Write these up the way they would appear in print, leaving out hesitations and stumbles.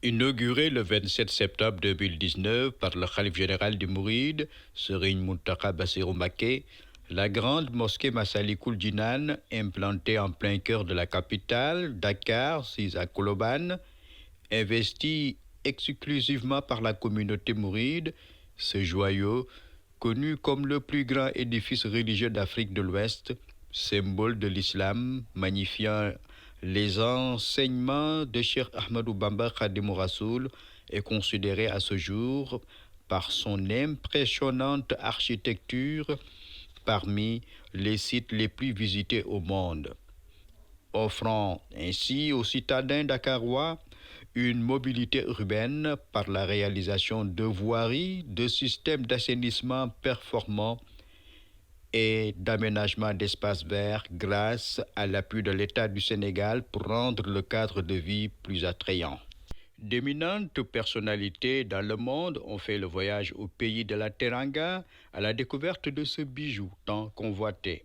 Inaugurée le 27 septembre 2019 par le Khalife général des Mourides, Serigne Mountakha Bassirou Mbacké, la grande mosquée Massalikul Jinan, implantée en plein cœur de la capitale, Dakar, sise à Colobane, investie exclusivement par la communauté mouride, ce joyau, connu comme le plus grand édifice religieux d'Afrique de l'Ouest, symbole de l'islam, magnifiant les enseignements de Cheikh Ahmadou Bamba Khadimou Rassoul, est considéré à ce jour par son impressionnante architecture parmi les sites les plus visités au monde, offrant ainsi aux citadins dakarois une mobilité urbaine par la réalisation de voiries, de systèmes d'assainissement performants et d'aménagement d'espaces verts grâce à l'appui de l'État du Sénégal pour rendre le cadre de vie plus attrayant. D'éminentes personnalités dans le monde ont fait le voyage au pays de la Teranga à la découverte de ce bijou tant convoité.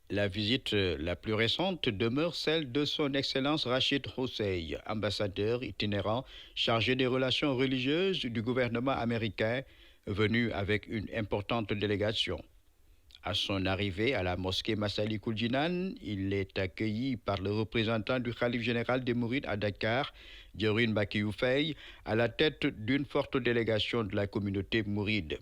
La visite la plus récente demeure celle de son Excellence Rachid Hossey, ambassadeur itinérant chargé des relations religieuses du gouvernement américain, venu avec une importante délégation. À son arrivée à la mosquée Massalikul Jinan, il est accueilli par le représentant du Khalife général des Mourides à Dakar, Dieurine Bakiyou Faye, à la tête d'une forte délégation de la communauté mouride.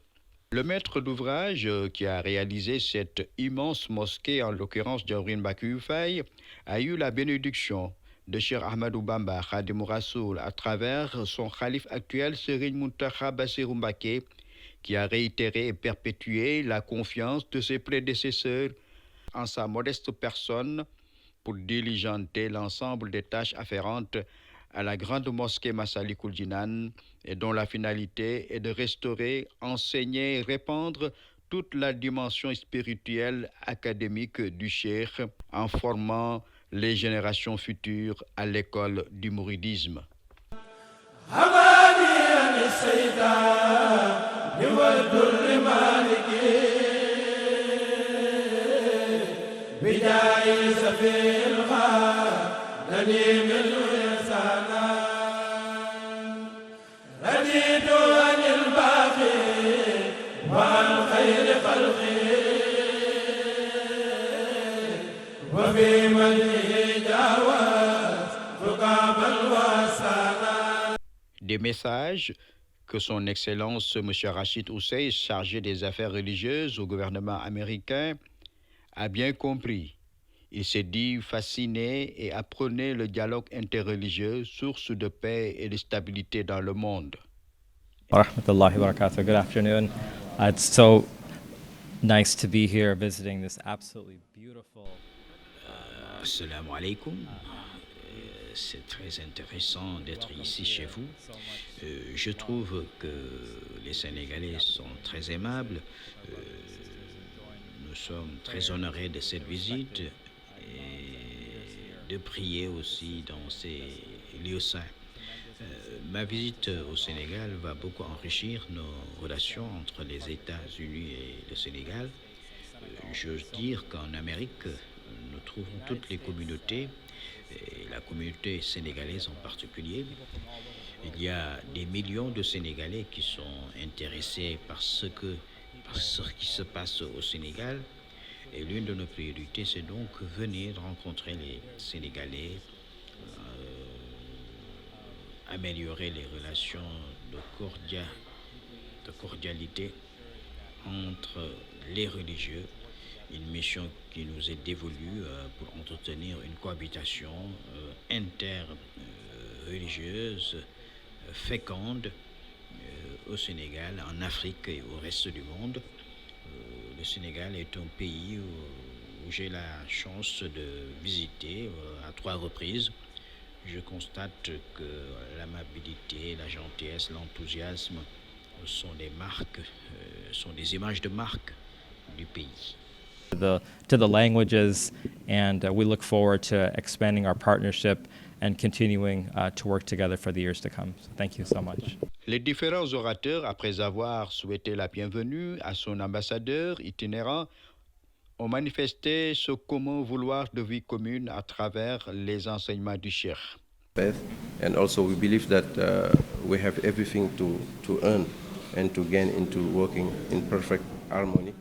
Le maître d'ouvrage qui a réalisé cette immense mosquée, en l'occurrence Dieurine Bakiyou Faye, a eu la bénédiction de Cheikh Ahmadou Bamba Khadimou Rassoul à travers son khalife actuel Serigne Mountakha Bassirou Mbacké, qui a réitéré et perpétué la confiance de ses prédécesseurs en sa modeste personne pour diligenter l'ensemble des tâches afférentes à la grande mosquée Massalikul Jinan, et dont la finalité est de restaurer, enseigner et répandre toute la dimension spirituelle académique du cheikh en formant les générations futures à l'école du mouridisme. Des messages que son Excellence M. Rachid Hossey, chargé des affaires religieuses au gouvernement américain, a bien compris. Il s'est dit fasciné et apprenait le dialogue interreligieux, source de paix et de stabilité dans le monde. Wa rahmatullahi wa barakatuh. Good afternoon. It's so nice to be here visiting this absolutely beautiful. Assalamu alaikum. C'est très intéressant d'être ici chez vous. Je trouve que les Sénégalais sont très aimables. Nous sommes très honorés de cette visite et de prier aussi dans ces lieux saints. Ma visite au Sénégal va beaucoup enrichir nos relations entre les États-Unis et le Sénégal. J'ose dire qu'en Amérique, nous trouvons toutes les communautés, et la communauté sénégalaise en particulier. Il y a des millions de Sénégalais qui sont intéressés par ce qui se passe au Sénégal. Et l'une de nos priorités, c'est donc venir rencontrer les Sénégalais, améliorer les relations de cordialité entre les religieux, une mission qui nous est dévolue pour entretenir une cohabitation interreligieuse féconde au Sénégal, en Afrique et au reste du monde. Le Sénégal est un pays où j'ai la chance de visiter à 3 reprises. je constate que l'amabilité, la gentillesse, l'enthousiasme sont des marques, sont des images de marque du pays. To the languages, and we look forward to expanding our partnership and continuing to work together for the years to come. So thank you so much. Les différents orateurs, après avoir souhaité la bienvenue à son ambassadeur itinérant, ont manifesté ce commun vouloir de vie commune à travers les enseignements du Cheikh. And also we believe that we have everything to earn and to gain into working in perfect harmony.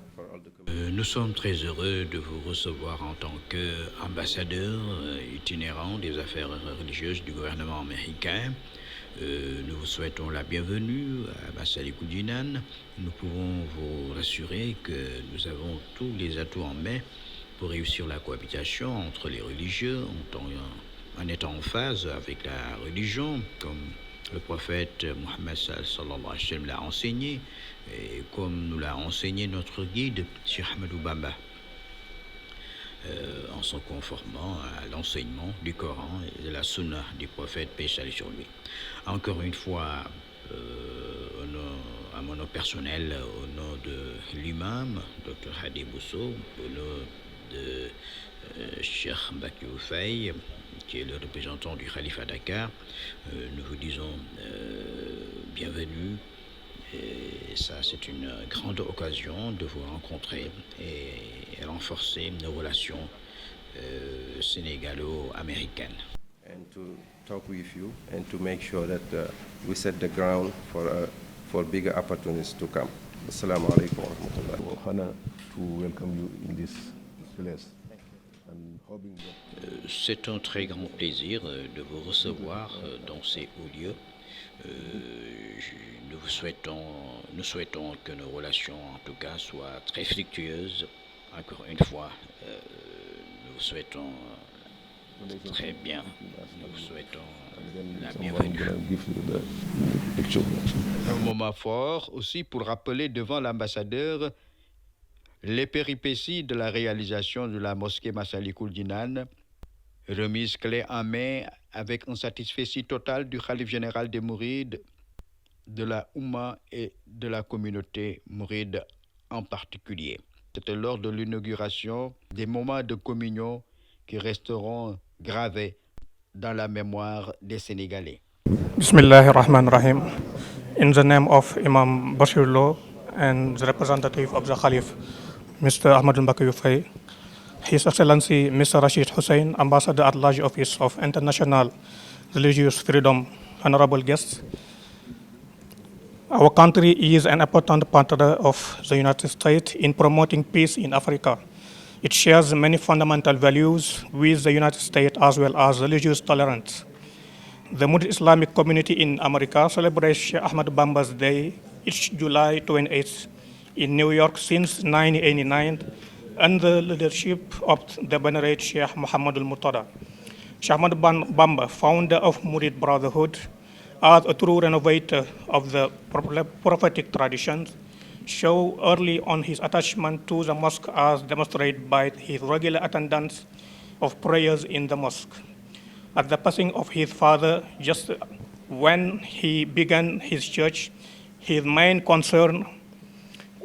Nous sommes très heureux de vous recevoir en tant qu'ambassadeur itinérant des affaires religieuses du gouvernement américain. Nous vous souhaitons la bienvenue à Massalikul Jinan. Nous pouvons vous rassurer que nous avons tous les atouts en main pour réussir la cohabitation entre les religieux en étant en phase avec la religion, comme le prophète Mohammed sallallahu alayhi wa sallam l'a enseigné, et comme nous l'a enseigné notre guide, Cheikh Ahmadou Bamba, en se conformant à l'enseignement du Coran et de la Sunna du prophète, paix et salut sur lui. Encore une fois, à mon nom personnel, au nom de l'imam, Dr Hadi Bousso, au nom de Cheikh Mbacké Faye, qui est le représentant du Khalife à Dakar, nous vous disons bienvenue. Et ça, c'est une grande occasion de vous rencontrer et renforcer nos relations sénégalo-américaines. And to talk with you and to make sure that we set the ground for bigger opportunities to come. Assalamu alaikum wa rahmatullah. Honor to welcome you in this place. C'est un très grand plaisir de vous recevoir dans ces hauts lieux. Nous souhaitons que nos relations, en tout cas, soient très fructueuses. Encore une fois, nous souhaitons très bien. Nous souhaitons la bienvenue. Un moment fort aussi pour rappeler devant l'ambassadeur les péripéties de la réalisation de la mosquée Massalikul Jinan, remise clé en main avec un satisfecit total du Khalife général des Mourides, de la Oumma et de la communauté mouride en particulier. C'était lors de l'inauguration des moments de communion qui resteront gravés dans la mémoire des Sénégalais. Bismillahirrahmanirrahim. In the name of Imam Bashir Lo and the representative of the Khalif, Mr. Ahmadou Mbacké Faye, His Excellency Mr. Rashid Hussain, Ambassador at Large Office of International Religious Freedom, honorable guests. Our country is an important partner of the United States in promoting peace in Africa. It shares many fundamental values with the United States as well as religious tolerance. The Murid Islamic community in America celebrates Sheikh Ahmad Bamba's Day each July 28th in New York since 1989 under the leadership of the venerate Sheikh Muhammad al-Murtada. Sheikh Ahmad Bamba, founder of Murid Brotherhood, as a true renovator of the prophetic traditions, show early on his attachment to the mosque as demonstrated by his regular attendance of prayers in the mosque. At the passing of his father, just when he began his church, his main concern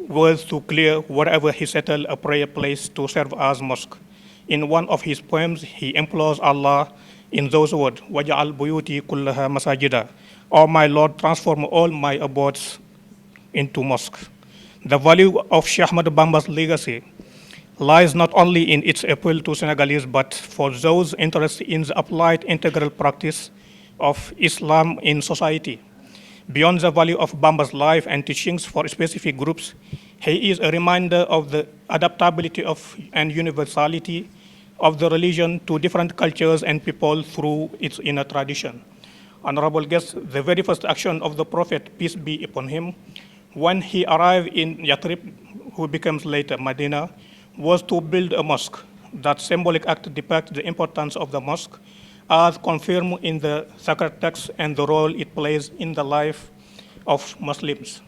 was to clear wherever he settled a prayer place to serve as mosque. In one of his poems, he implores Allah in those words, وَجَعَلْ بُيُوتِي كُلَّهَا مَسَاجِدًا. O my Lord, transform all my abodes into mosques. The value of Sheikh Ahmad Bamba's legacy lies not only in its appeal to Senegalese, but for those interested in the applied integral practice of Islam in society. Beyond the value of Bamba's life and teachings for specific groups, he is a reminder of the adaptability and universality of the religion to different cultures and people through its inner tradition. Honorable guests, the very first action of the Prophet, peace be upon him, when he arrived in Yathrib, who becomes later Medina, was to build a mosque. That symbolic act depicts the importance of the mosque as confirmed in the sacred text and the role it plays in the life of Muslims.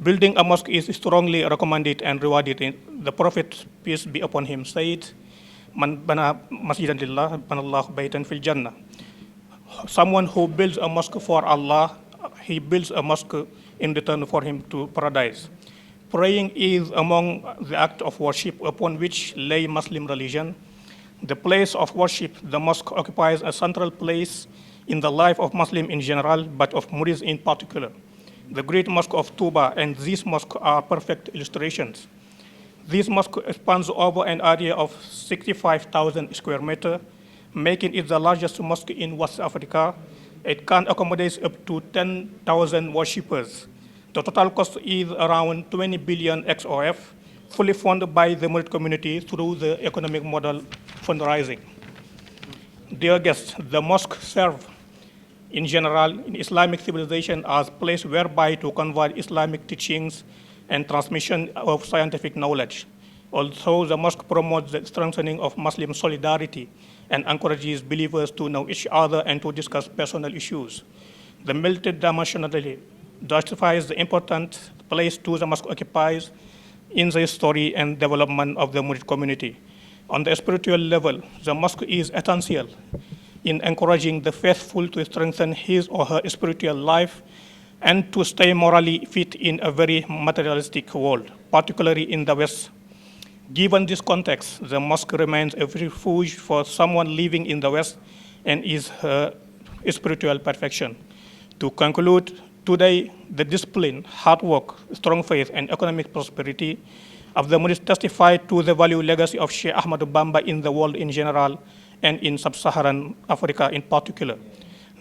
Building a mosque is strongly recommended and rewarded. The Prophet, peace be upon him, said, Man bana masjidan lillah, banallahu baytan fil jannah. someone who builds a mosque for Allah, he builds a mosque in return for him to paradise. Praying is among the act of worship upon which lay Muslim religion. The place of worship, the mosque occupies a central place in the life of Muslim in general, but of Murids in particular. The great mosque of Touba and this mosque are perfect illustrations. This mosque spans over an area of 65,000 square meters, making it the largest mosque in West Africa. It can accommodate up to 10,000 worshippers. The total cost is around 20 billion XOF, fully funded by the Murid community through the economic model fundraising. Dear guests, the mosque serves in general in Islamic civilization as a place whereby to convey Islamic teachings and transmission of scientific knowledge. Also, the mosque promotes the strengthening of Muslim solidarity and encourages believers to know each other and to discuss personal issues. The multidimensionality justifies the important place the mosque occupies in the history and development of the Murid community. On the spiritual level, the mosque is essential in encouraging the faithful to strengthen his or her spiritual life and to stay morally fit in a very materialistic world, particularly in the West. Given this context, the mosque remains a refuge for someone living in the West and is her spiritual perfection. To conclude, today, the discipline, hard work, strong faith, and economic prosperity of the Murids testify to the value legacy of Sheikh Ahmadou Bamba in the world in general and in sub-Saharan Africa in particular.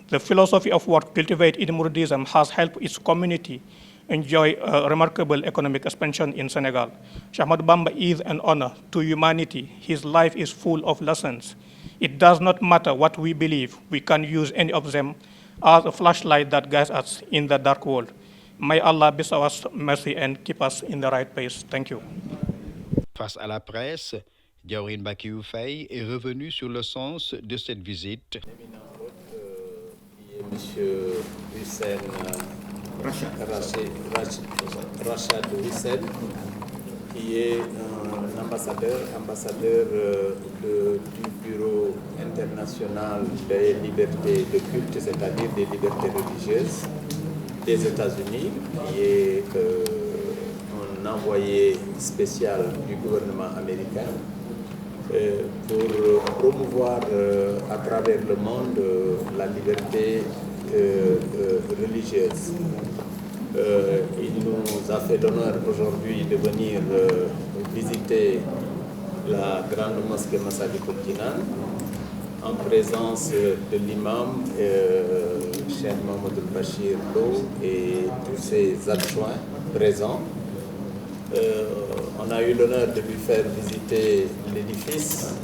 The philosophy of work cultivated in Mouridism has helped its community enjoy a remarkable economic expansion in Senegal. Sheikh Ahmadou Bamba is an honor to humanity. His life is full of lessons. It does not matter what we believe, we can use any of them as a flashlight that guides us in the dark world. May Allah bestow us mercy and keep us in the right place. Thank you. Face à la presse, Diaourine Bakayou Faye est revenu sur le sens de cette visite. Monsieur Hussein Rachad Hussein, qui est un ambassadeur du Bureau international des libertés de culte, c'est-à-dire des libertés religieuses des États-Unis, qui est un envoyé spécial du gouvernement américain pour promouvoir à travers le monde la liberté religieuse. Il nous a fait l'honneur aujourd'hui de venir visiter la grande mosquée Massalikul Jinan en présence de l'imam Cheikh Mohamed Bachir Lo et tous ses adjoints présents. On a eu l'honneur de lui faire visiter l'édifice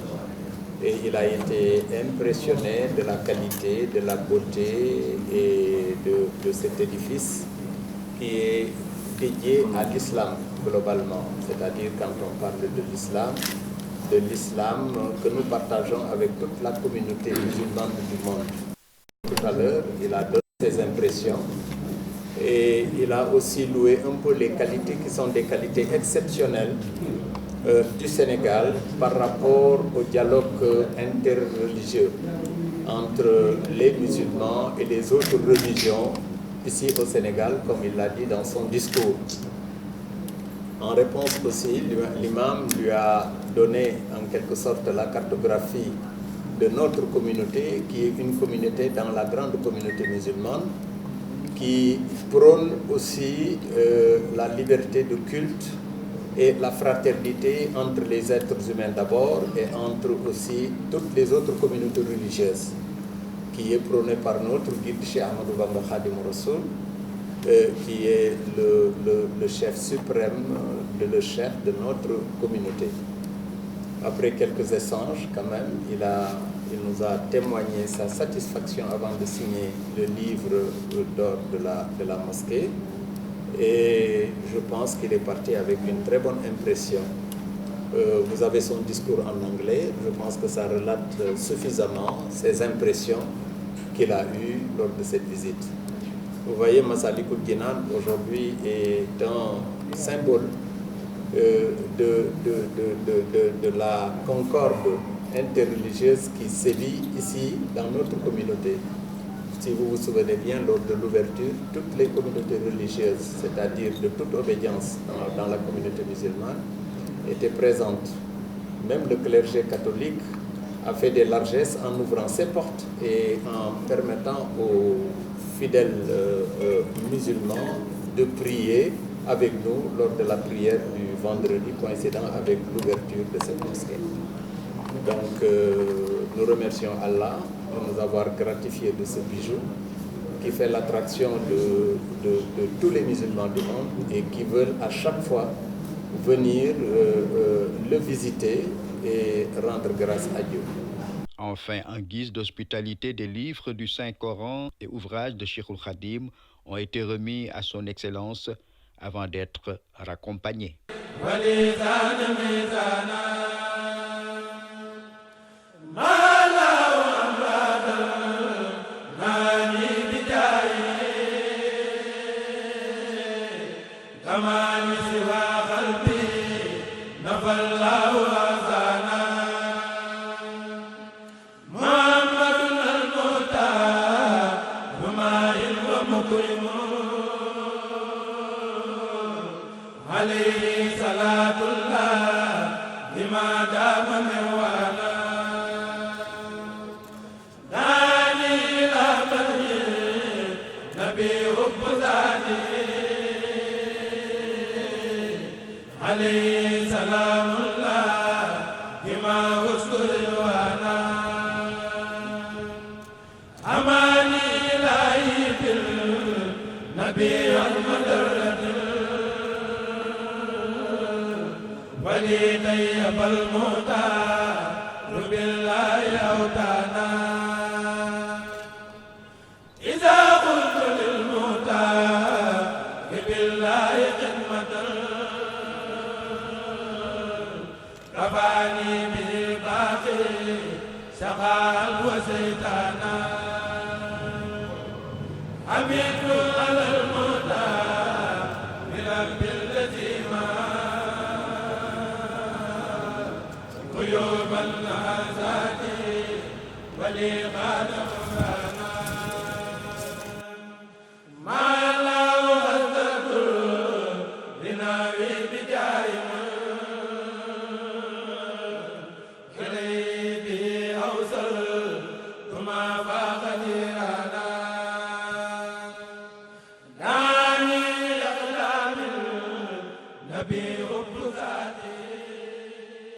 et il a été impressionné de la qualité, de la beauté et de cet édifice qui est dédié à l'islam globalement. C'est-à-dire quand on parle de l'islam que nous partageons avec toute la communauté musulmane du monde. Tout à l'heure, il a donné ses impressions et il a aussi loué un peu les qualités qui sont des qualités exceptionnelles du Sénégal par rapport au dialogue interreligieux entre les musulmans et les autres religions ici au Sénégal, comme il l'a dit dans son discours. En réponse aussi, l'imam lui a donné en quelque sorte la cartographie de notre communauté, qui est une communauté dans la grande communauté musulmane, qui prône aussi la liberté de culte et la fraternité entre les êtres humains d'abord et entre aussi toutes les autres communautés religieuses, qui est prônée par notre guide Cheikh Ahmadou Bamba Khadim Rassoul, qui est le chef suprême, le chef de notre communauté. Après quelques échanges, quand même, il nous a témoigné sa satisfaction avant de signer le livre d'or de la mosquée. Et je pense qu'il est parti avec une très bonne impression. Vous avez son discours en anglais. Je pense que ça relate suffisamment ses impressions qu'il a eues lors de cette visite. Vous voyez, Massalikul Jinan aujourd'hui est un symbole de la concorde interreligieuse qui sévit ici dans notre communauté. si vous vous souvenez bien, lors de l'ouverture, toutes les communautés religieuses, c'est-à-dire de toute obédience dans la communauté musulmane, étaient présentes. Même le clergé catholique a fait des largesses en ouvrant ses portes et en permettant aux fidèles musulmans de prier avec nous lors de la prière du vendredi coïncidant avec l'ouverture de cette mosquée. Donc nous remercions Allah de nous avoir gratifié de ce bijou qui fait l'attraction de tous les musulmans du monde et qui veulent à chaque fois venir le visiter et rendre grâce à Dieu. Enfin, en guise d'hospitalité, des livres du Saint-Coran et ouvrages de Cheikh Khadim ont été remis à son Excellence avant d'être raccompagnés. ولي غادر